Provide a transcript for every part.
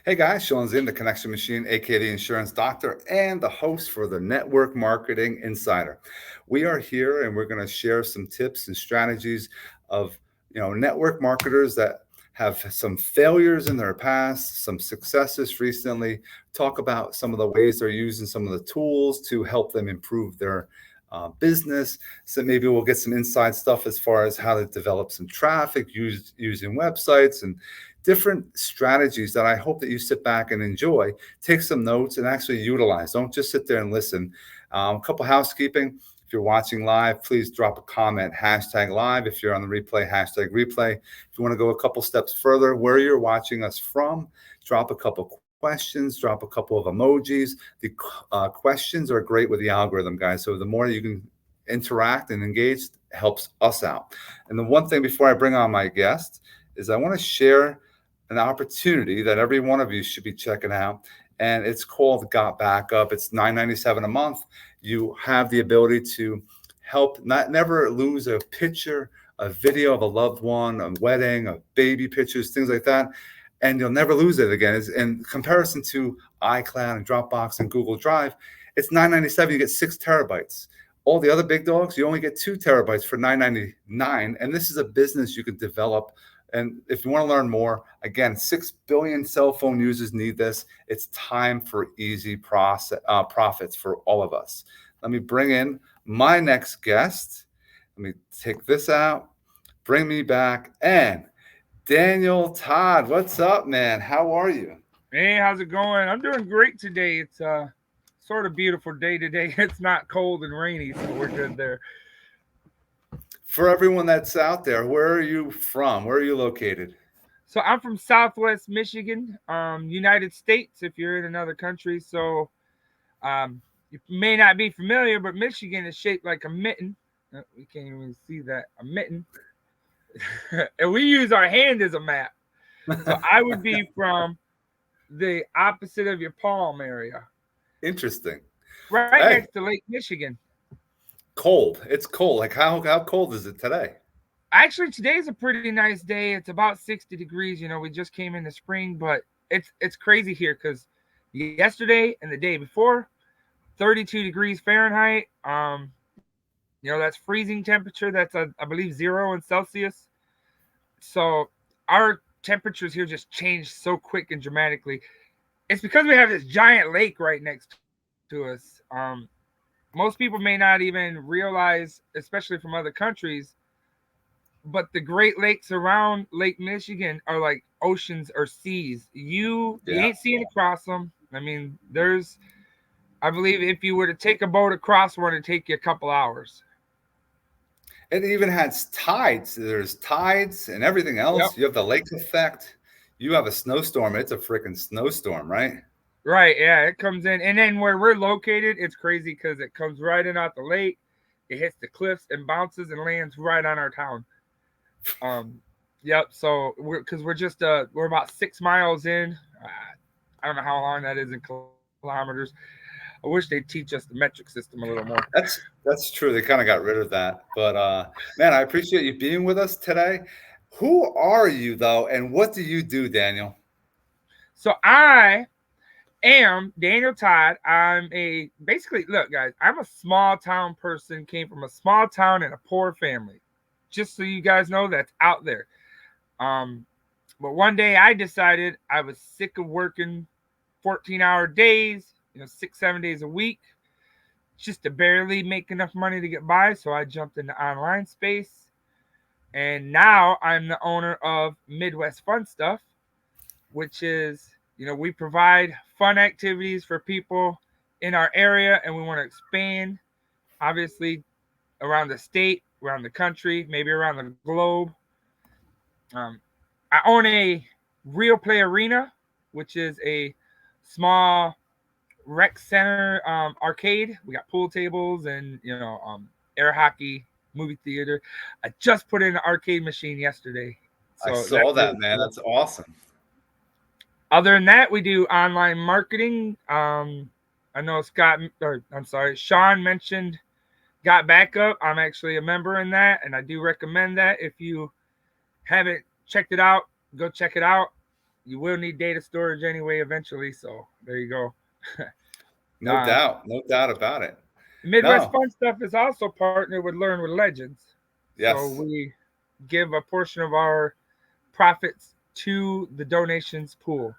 Hey guys, Sean's in the Connection Machine, aka the Insurance Doctor, and the host for the Network Marketing Insider. We are here and we're going to share some tips and strategies of network marketers that have some failures in their past, some successes recently. Talk about some of the ways they're using some of the tools to help them improve their business. So maybe we'll get some inside stuff as far as how to develop some traffic using websites and different strategies that I hope that you sit back and enjoy, take some notes, and actually utilize. Don't just sit there and listen. A couple housekeeping. If you're watching live, please drop a comment, hashtag live. If you're on the replay, hashtag replay. If you want to go a couple steps further, where you're watching us from, drop a couple questions, drop a couple of emojis. The questions are great with the algorithm, guys. So the more you can interact and engage helps us out. And the one thing before I bring on my guest is I want to share an opportunity that every one of you should be checking out. And it's called Got Backup. It's $9.97 a month. You have the ability to help never lose a picture, a video of a loved one, a wedding, a baby pictures, things like that. And you'll never lose it again. In comparison to iCloud and Dropbox and Google Drive, it's $9.97. You get 6 terabytes. All the other big dogs, you only get 2 terabytes for $9.99. And this is a business you could develop. And if you want to learn more, again, 6 billion cell phone users need this. It's time for easy profits for all of us. Let me bring in my next guest. Let me take this out, bring me back, and Daniel Todd. What's up, man? How are you? Hey, how's it going? I'm doing great today. It's a sort of beautiful day today. It's not cold and rainy, so we're good there. For everyone that's out there, where are you from? Where are you located? So I'm from Southwest Michigan, United States. If you're in another country, so you may not be familiar, but Michigan is shaped like a mitten. We can't even see that, a mitten, and we use our hand as a map. So I would be from the opposite of your palm area, Interesting. right next Hey, to Lake Michigan. cold. It's cold. Like how cold is it today? Actually, today's a pretty nice day. It's about 60 degrees. We just came into spring, but it's crazy here because yesterday and the day before, 32 degrees Fahrenheit. That's freezing temperature. That's I believe 0 in Celsius. So our temperatures here just changed so quick and dramatically. It's because we have this giant lake right next to us. Most people may not even realize, especially from other countries, but the Great Lakes around Lake Michigan are like oceans or seas. You Yeah. ain't seeing across them. I mean, I believe if you were to take a boat across one, it'd take you a couple hours. It even has tides. There's tides and everything Yep. else. You have the lake effect. You have a snowstorm. It's a freaking snowstorm, right? Right. Yeah. It comes in, and then where we're located, it's crazy because it comes right in out the lake. It hits the cliffs and bounces and lands right on our town. Um. Yep. So we're just we're about 6 miles in. I don't know how long that is in kilometers. I wish they'd teach us the metric system a little more. That's true. They kind of got rid of that. But man, I appreciate you being with us today. Who are you though, and what do you do, Daniel? So I am Daniel Todd. I'm a basically look, guys. I'm a small town person. Came from a small town and a poor family. Just so you guys know, that's out there. Um, but one day I decided I was sick of working 14-hour days. 6, 7 days a week, just to barely make enough money to get by. So I jumped into online space, and now I'm the owner of Midwest Fun Stuff, which is, we provide fun activities for people in our area, and we want to expand, obviously, around the state, around the country, maybe around the globe. Um, I own a Reelplay Arena, which is a small rec center arcade. We got pool tables and air hockey, movie theater. I just put in an arcade machine yesterday, I so saw that's that, really man. cool. That's awesome. Other than that, we do online marketing. I know Sean mentioned Got Backup. I'm actually a member in that, and I do recommend that. If you haven't checked it out, go check it out. you will need data storage anyway eventually. So there you go. um, No doubt about it. Midwest No, Fun Stuff is also partnered with Learn with Legends. So yes. we give a portion of our profits to the donations pool.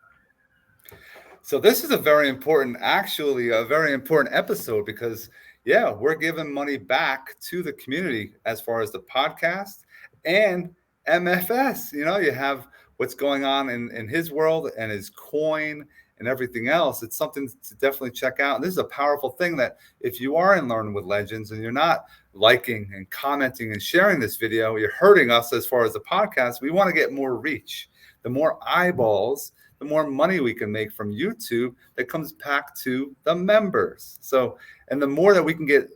So this is a very important, actually, a very important episode because, yeah, we're giving money back to the community as far as the podcast and MFS. You know, you have what's going on in his world and his coin and everything else. It's something to definitely check out. And this is a powerful thing that if you are in Learn with Legends and you're not liking and commenting and sharing this video, you're hurting us as far as the podcast. We want to get more reach. The more eyeballs, the more money we can make from YouTube that comes back to the members. So, and the more that we can get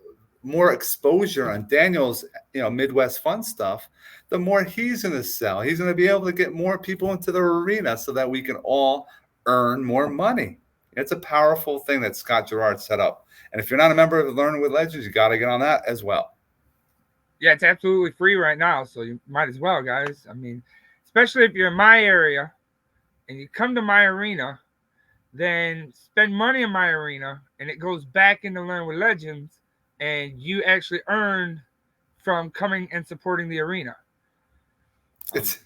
more exposure on Daniel's, Midwest Fun Stuff, the more he's going to sell. He's going to be able to get more people into the arena so that we can all earn more money. It's a powerful thing that Scott Gerard set up. And if you're not a member of Learn with Legends, you got to get on that as well. Yeah, it's absolutely free right now, so you might as well, guys. I mean, especially if you're in my area and you come to my arena, then spend money in my arena and it goes back into Learn with Legends and you actually earn from coming and supporting the arena. It's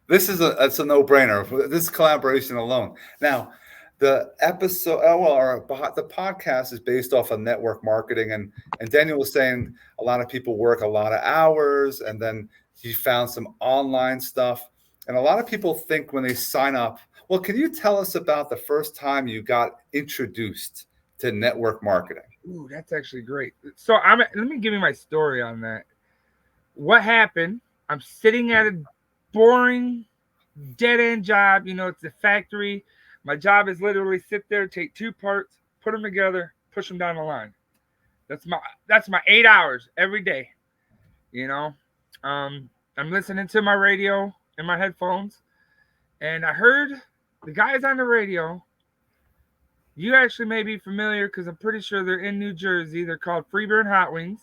a no-brainer. This collaboration alone. Now, the episode, the podcast is based off of network marketing, and Daniel was saying a lot of people work a lot of hours, and then he found some online stuff, and a lot of people think when they sign up. Well, can you tell us about the first time you got introduced to network marketing? Ooh, that's actually great. So let me give you my story on that. What happened? I'm sitting at a boring dead end job. It's a factory. My job is literally sit there, take two parts, put them together, push them down the line. That's my 8 hours every day. I'm listening to my radio in my headphones, and I heard the guys on the radio. You actually may be familiar because I'm pretty sure they're in New Jersey. They're called Freeburn Hot Wings.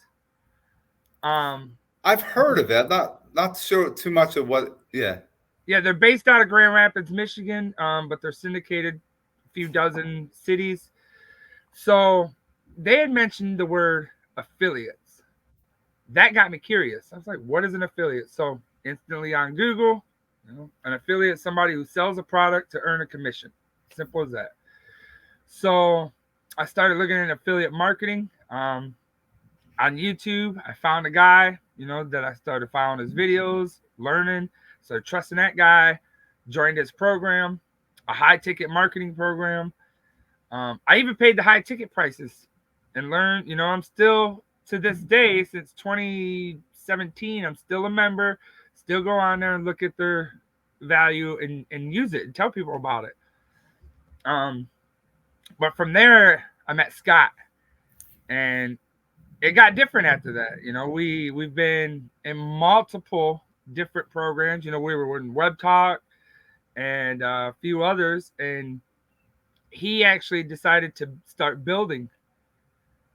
I've heard of it. Not sure too much of what. Yeah. Yeah, they're based out of Grand Rapids, Michigan, but they're syndicated a few dozen cities. So they had mentioned the word affiliates. That got me curious. I was like, what is an affiliate? So instantly on Google, an affiliate is somebody who sells a product to earn a commission. Simple as that. So I started looking at affiliate marketing. On YouTube, I found a guy, that I started following his videos, learning. So trusting that guy, joined his program, a high ticket marketing program. I even paid the high ticket prices and learned, I'm still to this day, since 2017, I'm still a member, still go on there and look at their value and use it and tell people about it. But from there, I met Scott, and it got different after that. We've been in multiple different programs. We were in Web Talk and a few others, and he actually decided to start building.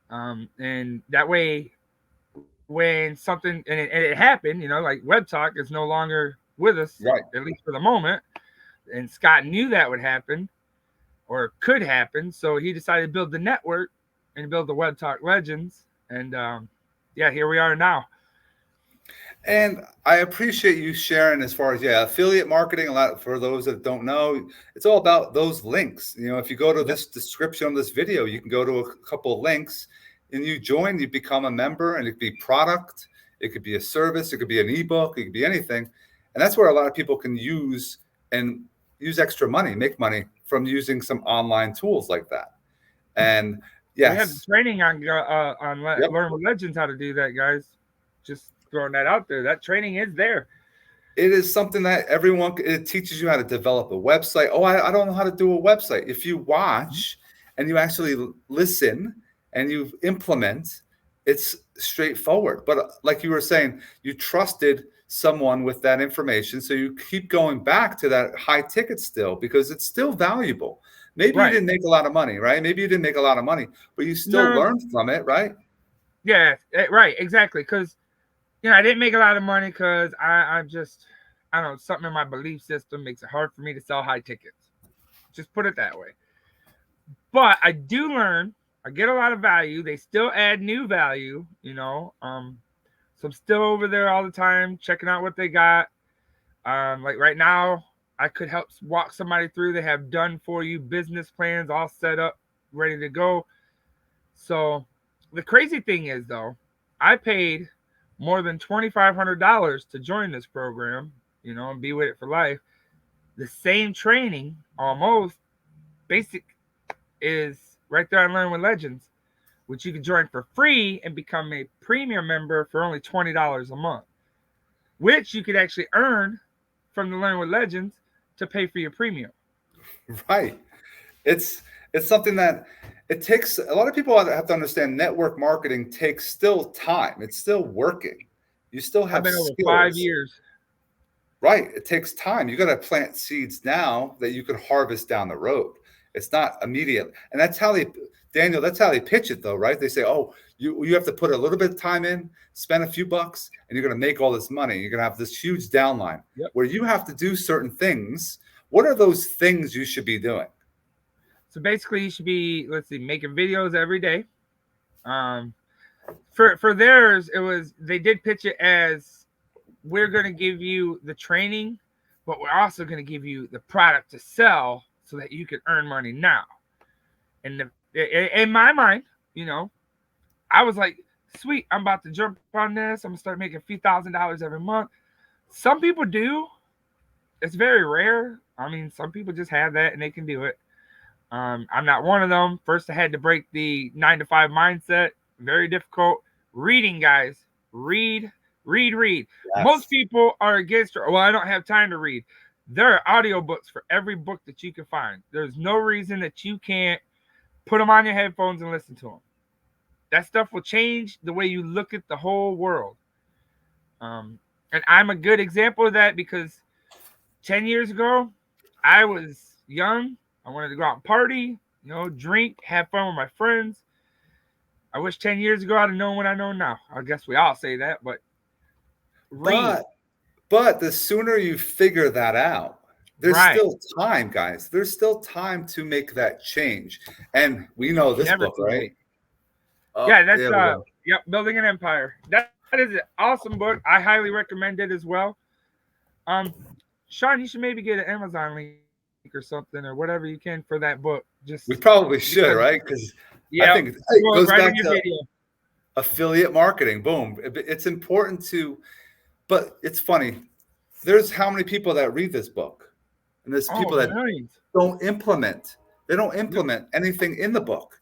And that way, when something and it happened, like Web Talk is no longer with us, Right. at least for the moment. And Scott knew that would happen or could happen, so he decided to build the network and build the Web Talk Legends. And here we are now. And I appreciate you sharing as far as, affiliate marketing. A lot for those that don't know, it's all about those links. If you go to this description of this video, you can go to a couple of links and you become a member, and it could be product, it could be a service, it could be an ebook, it could be anything. And that's where a lot of people can use extra money, make money from using some online tools like that. And yes, we have training on Learn with Legends how to do that, guys. Just throwing that out there. That training is there. It is something that it teaches you how to develop a website. Oh, I don't know how to do a website. If you watch and you actually listen and you implement, it's straightforward. But like you were saying, you trusted someone with that information. So you keep going back to that high ticket still because it's still valuable. Maybe you didn't make a lot of money, right? Maybe you didn't make a lot of money, but you still learned from it, right? Yeah, right, exactly. Because I didn't make a lot of money because I don't know, something in my belief system makes it hard for me to sell high tickets. Just put it that way. But I do learn. I get a lot of value. They still add new value, you know. So I'm still over there all the time, checking out what they got. Like right now, I could help walk somebody through. They have done for you business plans all set up, ready to go. So the crazy thing is, though, I paid more than $2,500 to join this program, you know, and be with it for life. The same training, almost basic, is right there on Learn with Legends, which you can join for free and become a premium member for only $20 a month, which you could actually earn from the Learn with Legends to pay for your premium. Right. It's it's something that it takes a lot of people have to understand network marketing takes still time. It's still working. You still I've have been over five skills. years. Right. It takes time. You got to plant seeds now that you can harvest down the road. It's not immediate. And that's how they, Daniel, that's how they pitch it though, right? They say, oh, you have to put a little bit of time in, spend a few bucks, and you're going to make all this money. You're going to have this huge downline Yep. where you have to do certain things. What are those things you should be doing? So basically, you should be, let's see, making videos every day. Um, for theirs, it was, they did pitch it as, we're going to give you the training, but we're also going to give you the product to sell so that you can earn money now. And in my mind, you know, I was like, sweet, I'm about to jump on this. I'm going to start making a few $1,000s every month. Some people do. It's very rare. I mean, some people just have that and they can do it. I'm not one of them. First, I had to break the 9 to 5 mindset. Very difficult. Reading, guys. Read. Most Yes. people are against, well, I don't have time to read. There are audiobooks for every book that you can find. There's no reason that you can't put them on your headphones and listen to them. That stuff will change the way you look at the whole world. And I'm a good example of that because 10 years ago, I was young. I wanted to go out and party, you know, drink, have fun with my friends. I wish 10 years ago I'd have known what I know now. I guess we all say that, but read. But the sooner you figure that out, there's Right. still time, guys. There's still time to make that change. And we know this Never book, too right? late. Oh, Yeah, that's there we go. yep, Building an Empire. That is an awesome book. I highly recommend it as well. Um, Sean, you should maybe get an Amazon link or something or whatever you can for that book. Just We probably because, should, right? Because I yeah, think it well, goes right in back your to video. affiliate marketing. Boom. It's important to, but it's funny. There's how many people that read this book, and there's Oh, people that millions. don't implement. They don't Yep. implement anything in the book.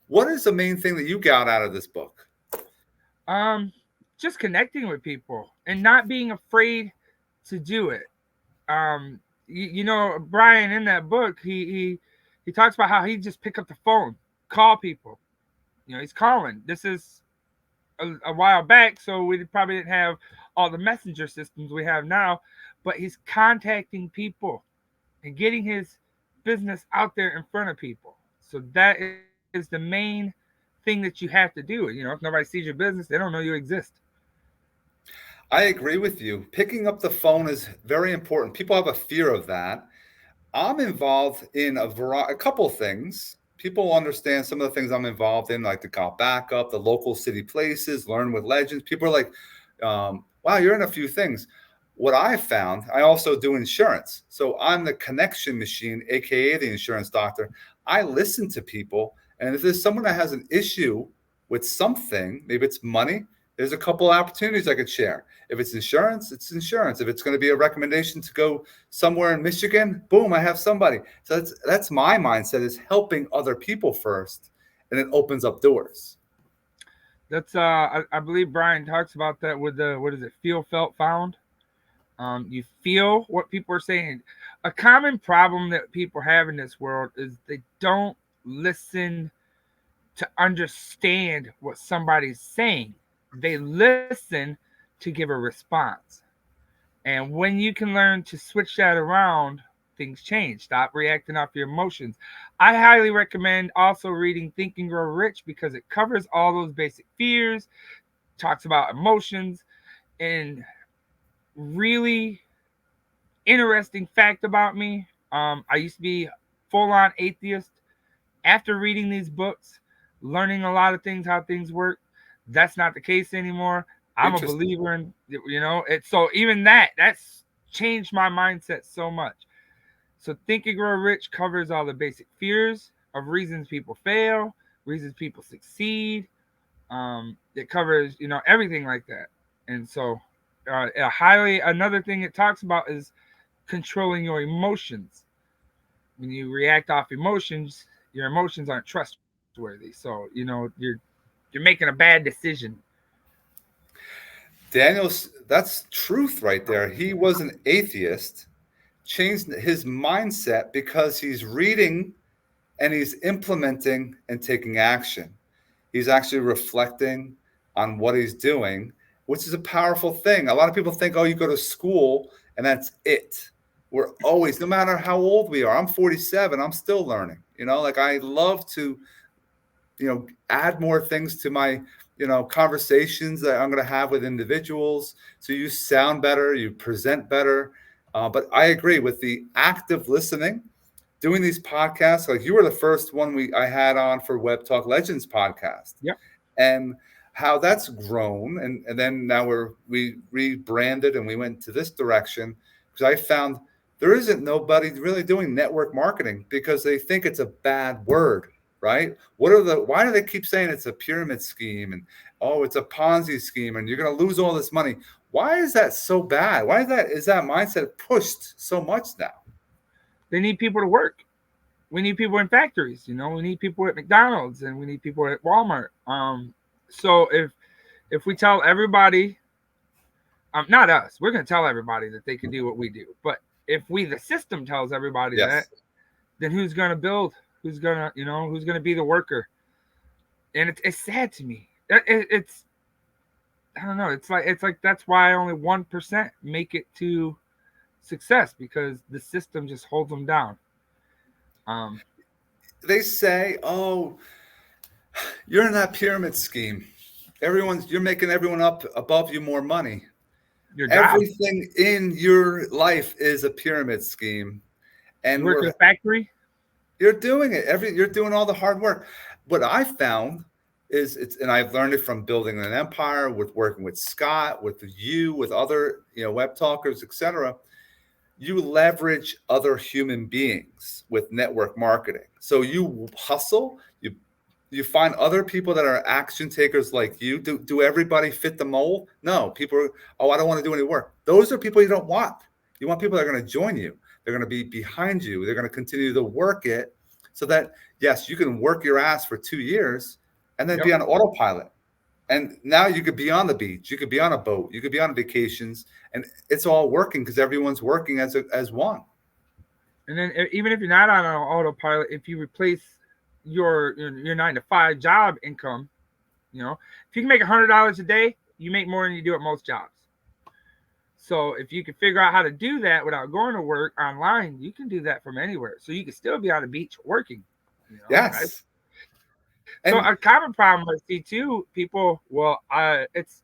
What is the main thing that you got out of this book? Um, just connecting with people and not being afraid to do it. You know, Brian in that book, he talks about how he just pick up the phone, call people. You know, he's calling. This is a while back, so we probably didn't have all the messenger systems we have now, but he's contacting people and getting his business out there in front of people. So that is the main thing that you have to do. You know, if nobody sees your business, they don't know you exist. I agree with you. Picking up the phone is very important. People have a fear of that. I'm involved in a couple of things. People understand some of the things I'm involved in, like the call backup, the local city places, learn with legends. People are like, wow, you're in a few things. What I found, I also do insurance. So I'm the connection machine, AKA the insurance doctor. I listen to people. And if there's someone that has an issue with something, maybe it's money, there's a couple of opportunities I could share. If it's insurance, it's insurance. If it's going to be a recommendation to go somewhere in Michigan, boom, I have somebody. So that's my mindset, is helping other people first, and it opens up doors. That's I believe Brian talks about that with the, what is it, feel, felt, found. You feel what people are saying. A common problem that people have in this world is they don't listen to understand what somebody's saying. They listen to give a response. And when you can learn to switch that around, things change. Stop reacting off your emotions. I highly recommend also reading Think and Grow Rich because it covers all those basic fears, talks about emotions, and really Interesting fact about me, I used to be full-on atheist. After reading these books, learning a lot of things, how things work, that's not the case anymore. I'm a Interesting. believer in, it. So even that's changed my mindset so much. So Think and Grow Rich covers all the basic fears of reasons people fail, reasons people succeed. It covers, everything like that. And so, highly another thing it talks about is controlling your emotions. When you react off emotions, your emotions aren't trustworthy. So, you're making a bad decision. Daniel's, that's truth right there. He was an atheist, changed his mindset because he's reading and he's implementing and taking action. He's actually reflecting on what he's doing, which is a powerful thing. A lot of people think, oh, you go to school and that's it. We're always, no matter how old we are, I'm 47, I'm still learning. Like I love to, add more things to my, conversations that I'm going to have with individuals. So you sound better, you present better. But I agree with the active listening, doing these podcasts. Like you were the first one I had on for Web Talk Legends podcast, Yep. and how that's grown. And then now we rebranded and we went to this direction because I found there isn't nobody really doing network marketing because they think it's a bad word, right? Why do they keep saying it's a pyramid scheme and, oh, it's a Ponzi scheme and you're going to lose all this money? Why is that so bad? Why is that mindset pushed so much now? They need people to work. We need people in factories, we need people at McDonald's and we need people at Walmart. So if we tell everybody, not us, we're going to tell everybody that they can do what we do. But if the system tells everybody that, Yes. then who's going to build? Who's going to, who's going to be the worker? And it's sad to me. It's I don't know. It's like that's why only 1% make it to success, because the system just holds them down. They say, oh, you're in that pyramid scheme. You're making everyone up above you more money. Your job. Everything in your life is a pyramid scheme. You And work in a factory. you're doing it. You're doing all the hard work. What I found is and I've learned it from building an empire, with working with Scott, with you, with other, web talkers, etc. You leverage other human beings with network marketing. So you hustle, you find other people that are action takers like you. Do everybody fit the mold? No. People are, oh, I don't want to do any work. Those are people you don't want. You want people that are going to join you. They're going to be behind you. They're going to continue to work it so that, yes, you can work your ass for 2 years and then Yep. be on autopilot. And now you could be on the beach, you could be on a boat, you could be on vacations, and it's all working because everyone's working as one. And then even if you're not on an autopilot, if you replace your 9 to 5 job income, if you can make $100 a day, you make more than you do at most jobs. So if you can figure out how to do that without going to work online, you can do that from anywhere. So you can still be on the beach working. Yes. Right? So a common problem I see too, people, it's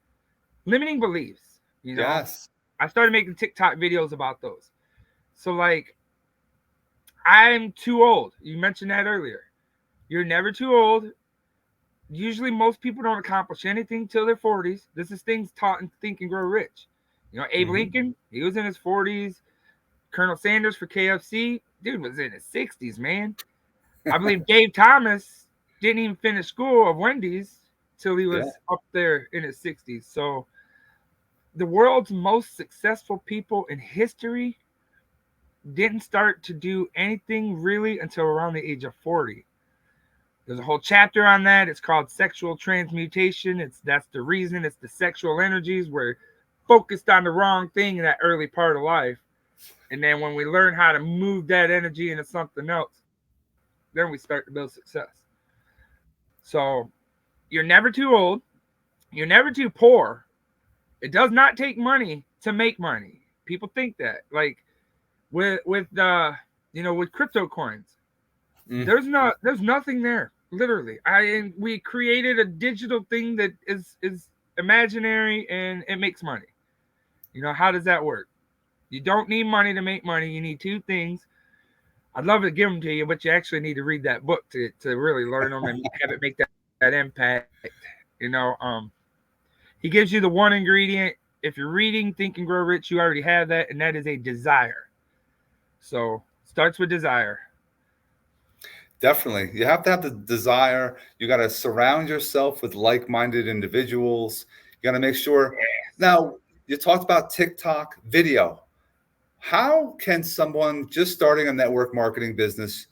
limiting beliefs. Yes. I started making TikTok videos about those. So like, I'm too old. You mentioned that earlier. You're never too old. Usually most people don't accomplish anything till their 40s. This is things taught in Think and Grow Rich. Abe Lincoln, he was in his 40s. Colonel Sanders for KFC, dude was in his 60s, man. I believe Dave Thomas didn't even finish school of Wendy's till he was up there in his 60s. So the world's most successful people in history didn't start to do anything really until around the age of 40. There's a whole chapter on that. It's called sexual transmutation. That's the reason. It's the sexual energies. We're focused on the wrong thing in that early part of life. And then when we learn how to move that energy into something else, then we start to build success. So you're never too old. You're never too poor. It does not take money to make money. People think that. Like with crypto coins, there's nothing there. Literally, we created a digital thing that is imaginary and it makes money. How does that work? You don't need money to make money. You need two things. I'd love to give them to you, but you actually need to read that book to really learn them and have it make that impact. He gives you the one ingredient. If you're reading Think and Grow Rich, you already have that, and that is a desire. So starts with desire. Definitely. You have to have the desire. You got to surround yourself with like-minded individuals. You got to make sure. Yes. Now, you talked about TikTok video. How can someone just starting a network marketing business,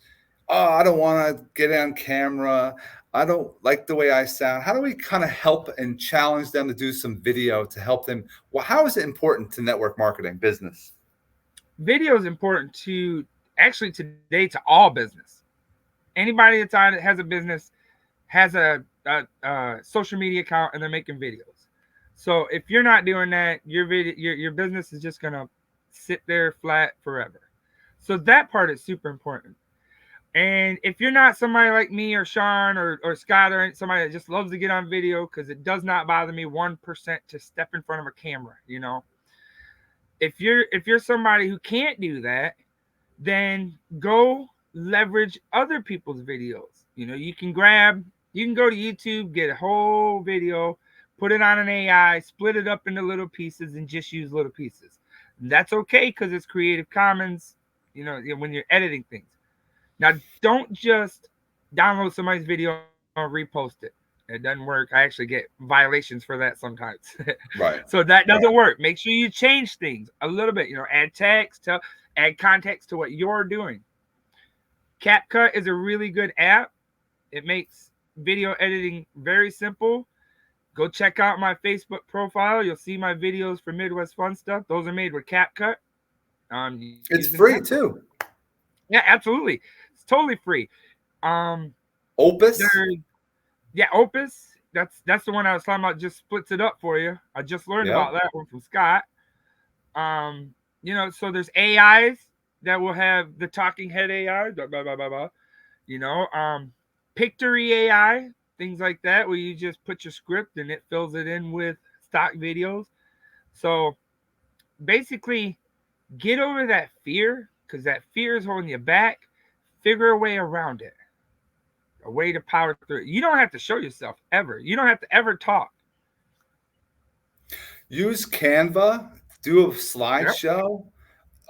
oh, I don't want to get on camera. I don't like the way I sound. How do we kind of help and challenge them to do some video to help them? Well, how is it important to network marketing business? Video is important to actually today to all business. Anybody that has a business has a social media account and they're making videos. So if you're not doing that, your business is just gonna sit there flat forever. So that part is super important. And if you're not somebody like me or Sean or Scott or somebody that just loves to get on video, because it does not bother me 1% to step in front of a camera, if you're somebody who can't do that, then go leverage other people's videos. You can go to YouTube, get a whole video, put it on an AI, split it up into little pieces, and just use little pieces. And that's okay because it's Creative Commons. When you're editing things. Now, don't just download somebody's video and repost it. It doesn't work. I actually get violations for that sometimes. Right. So that doesn't work. Make sure you change things a little bit. Add text, add context to what you're doing. CapCut is a really good app. It makes video editing very simple. Go check out my Facebook profile. You'll see my videos for Midwest Fun Stuff. Those are made with CapCut. It's free too. Yeah, absolutely. It's totally free. Opus. Opus. That's the one I was talking about. Just splits it up for you. I just learned about that one from Scott. So there's AIs that will have the talking head AI. Blah, blah, blah, blah, blah. Pictory AI, things like that, where you just put your script and it fills it in with stock videos. So basically, get over that fear, because that fear is holding you back. Figure a way around it, a way to power through it. You don't have to show yourself ever. You don't have to ever talk. Use Canva, do a slideshow,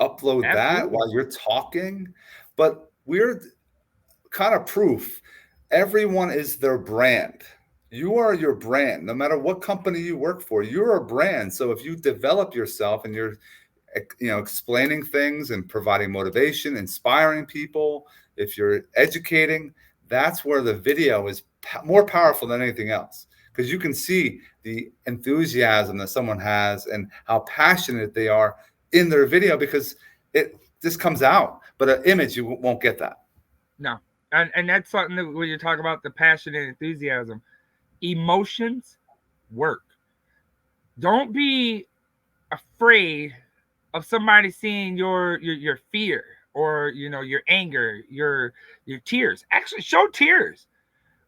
upload that while you're talking. But we're kind of proof. Everyone is their brand. You are your brand. No matter what company you work for, you're a brand. So if you develop yourself and you're explaining things and providing motivation, inspiring people, if you're educating, that's where the video is more powerful than anything else, because you can see the enthusiasm that someone has and how passionate they are in their video, because it just comes out. But an image, you won't get that. No. And that's something that when you talk about the passion and enthusiasm, emotions work. Don't be afraid of somebody seeing your fear or your anger, your tears. Actually, show tears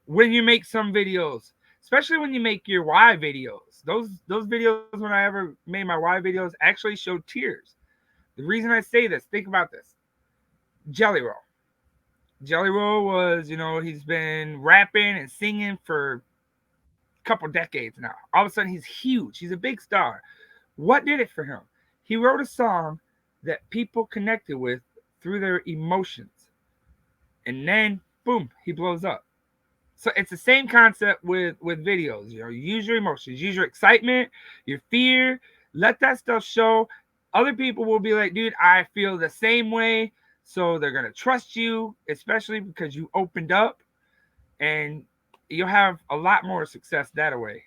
when you make some videos, especially when you make your why videos. Those videos, when I ever made my why videos, actually show tears. The reason I say this, think about this. Jelly Roll. Jelly Roll was, he's been rapping and singing for a couple decades now. All of a sudden, he's huge. He's a big star. What did it for him? He wrote a song that people connected with through their emotions. And then, boom, he blows up. So it's the same concept with videos. Use your emotions, use your excitement, your fear. Let that stuff show. Other people will be like, dude, I feel the same way. So they're going to trust you, especially because you opened up, and you'll have a lot more success that way.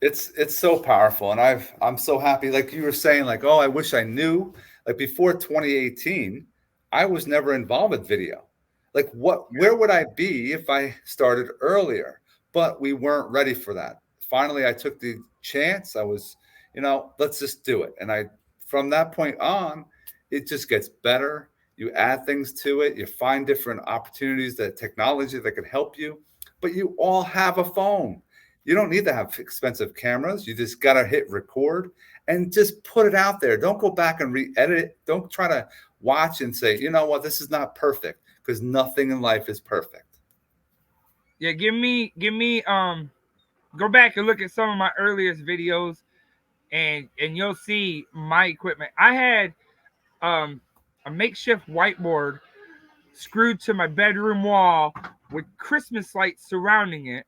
It's so powerful. And I'm so happy. Like you were saying, like, oh, I wish I knew. Like before 2018, I was never involved with video. Like where would I be if I started earlier? But we weren't ready for that. Finally, I took the chance. I was, let's just do it. And from that point on, it just gets better. You add things to it. You find different opportunities, that technology that can help you. But you all have a phone. You don't need to have expensive cameras. You just got to hit record and just put it out there. Don't go back and re-edit it. Don't try to watch and say, you know what, this is not perfect, because nothing in life is perfect. Yeah, go back and look at some of my earliest videos, and you'll see my equipment. I had a makeshift whiteboard screwed to my bedroom wall with Christmas lights surrounding it.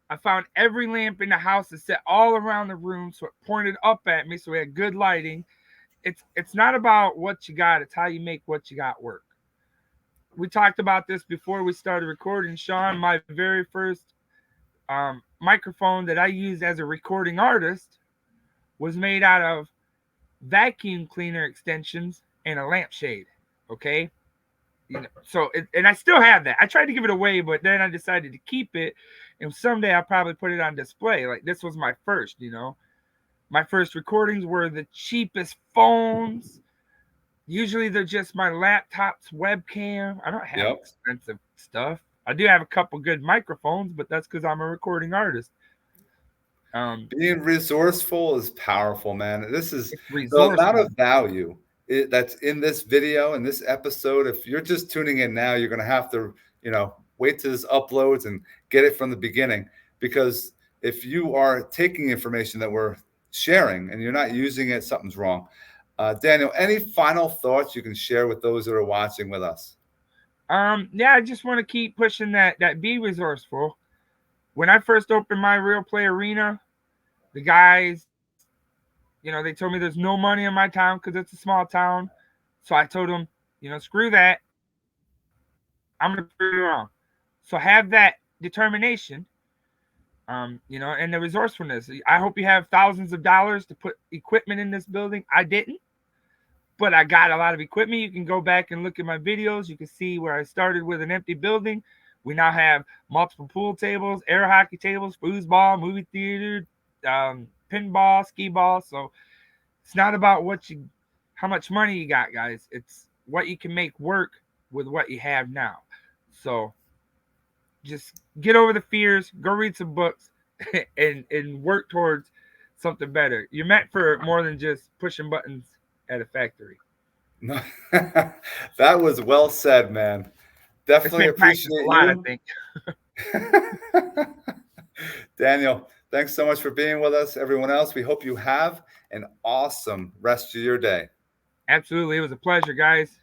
I found every lamp in the house is set all around the room so it pointed up at me, so we had good lighting. It's not about what you got, it's how you make what you got work. We talked about this before we started recording, Sean. My very first microphone that I used as a recording artist was made out of vacuum cleaner extensions and a lampshade. Okay, and I still have that. I tried to give it away, but then I decided to keep it, and someday I'll probably put it on display. Like, this was my first. My first recordings were the cheapest phones. Usually they're just my laptop's webcam. I don't have Yep. expensive stuff. I do have a couple good microphones, but that's because I'm a recording artist. Being resourceful is powerful, man. This is It's the amount resourceful. of value that's in this video and this episode. If you're just tuning in now, you're going to have to, wait till this uploads and get it from the beginning. Because if you are taking information that we're sharing and you're not using it, something's wrong. Daniel, any final thoughts you can share with those that are watching with us? Yeah, I just want to keep pushing that be resourceful. When I first opened my Reelplay Arena, the guys, they told me there's no money in my town because it's a small town. So I told them, screw that. I'm gonna prove you wrong. So have that determination, and the resourcefulness. I hope you have thousands of dollars to put equipment in this building. I didn't, but I got a lot of equipment. You can go back and look at my videos. You can see where I started with an empty building. We now have multiple pool tables, air hockey tables, foosball, movie theater, pinball, skee ball. So it's not about how much money you got, guys. It's what you can make work with what you have now. So just get over the fears, go read some books, and work towards something better. You're meant for more than just pushing buttons at a factory. No, that was well said, man. It's Definitely been practiced a appreciate lot, I you. think. Daniel, thanks so much for being with us. Everyone else, we hope you have an awesome rest of your day. Absolutely. It was a pleasure, guys.